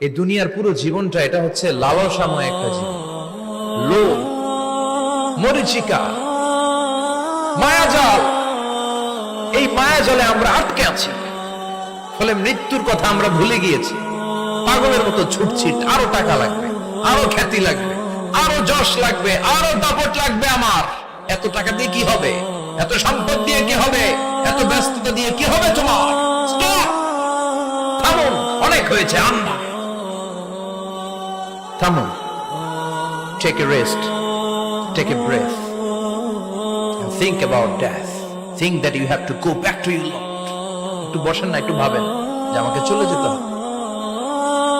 এই দুনিয়ার পুরো জীবনটা এটা হচ্ছে লালসাময় একটা জীবন, লোভ, মরিচিকা, মায়াজাল। এই মায়াজালে আমরা আটকে আছি, ফলে মৃত্যুর কথা আমরা ভুলে গিয়েছি। পাগলের মতো ছুটছি, আরো টাকা লাগবে, আরো খ্যাতি লাগবে, আরো যশ লাগবে, আরো দাপট লাগবে। আমার এত টাকা দিয়ে কি হবে, এত সম্পদ দিয়ে কি হবে, এত ব্যস্ততা দিয়ে কি হবে তোমার? স্টপ, থামুন, অনেক হয়েছে। আম্মা থামুন, take a rest, take a breath and think about death. Think that you have to go back to your Lord. একটু বসেন না, একটু ভাবেন যে আমাকে চলে যেতে হবে,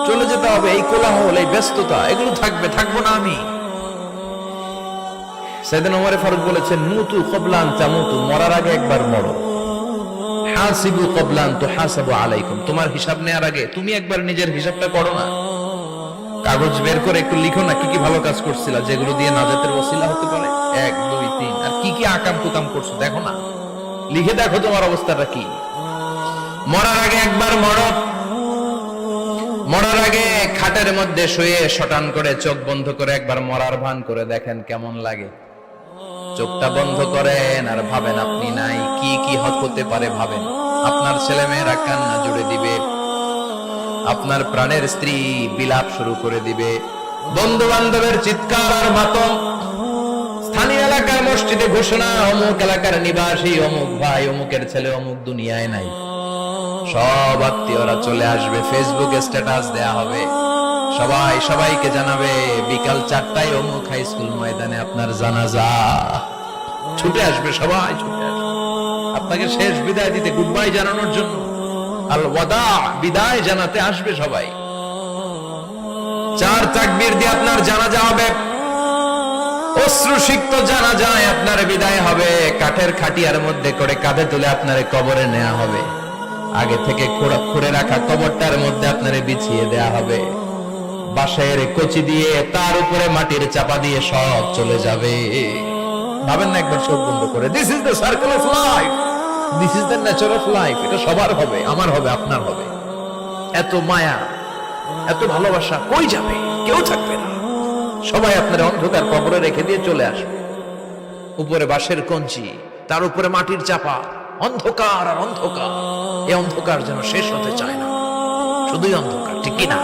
চলে যেতে হবে। এই কোলাহল, এই ব্যস্ততা, এগুলো থাকবে, থাকবো না আমি। সাইয়েদনা ওমর ফারুক বলেছেন, মুতু ক্বাবলা আন তামুতু, মরার আগে একবার মরো। হাসিবু ক্বাবলা আন তুহাসাবু আলাইকুম, তোমার হিসাব নেওয়ার আগে তুমি একবার নিজের হিসাবটা করো না। কাগজ বের করে একটু লিখো না, কি কি ভালো কাজ করছিলা, যেগুলো দিয়ে নাজাতের ওসিলা হতে পারে। 1 2 3, আর কি কি আকাম কুকাম করছো দেখো না, লিখে দেখো তোমার অবস্থাটা কি। মরার আগে একবার মরো। মরার আগে খাটের মধ্যে শুয়ে শটান করে চোখ বন্ধ করে একবার মরার ভান করে দেখেন কেমন লাগে। চোখটা বন্ধ করেন আর ভাবেন আপনি নাই, কি কি হতে পারে ভাবেন। আপনার ছেলে মেয়েরা কান্না জুড়ে দিবে, আপনার প্রাণের স্ত্রী বিলাপ শুরু করে দিবে, বন্ধু বান্ধবের চিৎকার আর মাতম, স্থানীয় এলাকার মসজিদে ঘোষণা, অমুক এলাকার নিবাসী অমুক ভাই অমুকের ছেলে অমুক দুনিয়ায় নাই। সব আত্মীয়রা চলে আসবে, ফেসবুকে স্ট্যাটাস দেয়া হবে, সবাই সবাইকে জানাবে বিকাল 4টায় অমুক হাই স্কুল ময়দানে আপনার জানাজা। ছুটে আসবে, সবাই ছুটে আসবে আপনাকে শেষ বিদায় দিতে, গুড বাই জানানোর জন্য, আল ওয়াদা, বিদায় জানাতে আসবে সবাই। 4 তাকবীর দিয়ে আপনার জানাজা হবে, অশ্রুসিক্ত জানাজায় আপনার বিদায় হবে। কাঠের খাটিয়ার মধ্যে করে কাঁধে তুলে আপনার কবরে নেওয়া হবে। আগে থেকে খুঁড়ে রাখা কবরটার মধ্যে আপনারে বিছিয়ে দেয়া হবে। বাঁশের কচি দিয়ে তার উপরে মাটির চাপা দিয়ে সব চলে যাবে। ভাবেন না একবার চোখ বন্ধ করে, this is the circle of life, this is the nature of life. এটা সবার হবে, আমার হবে, আপনার হবে। এত মায়া, এত ভালোবাসা কই যাবে? কেউ থাকবে না, সবাই আপনার অন্ধকার কবরে রেখে দিয়ে চলে আসবে। উপরে বাঁশের কঞ্চি, তার উপরে মাটির চাপা, অন্ধকার আর অন্ধকার। এই অন্ধকার যেন শেষ হতে চায় না, শুধুই অন্ধকার, ঠিক কিনা?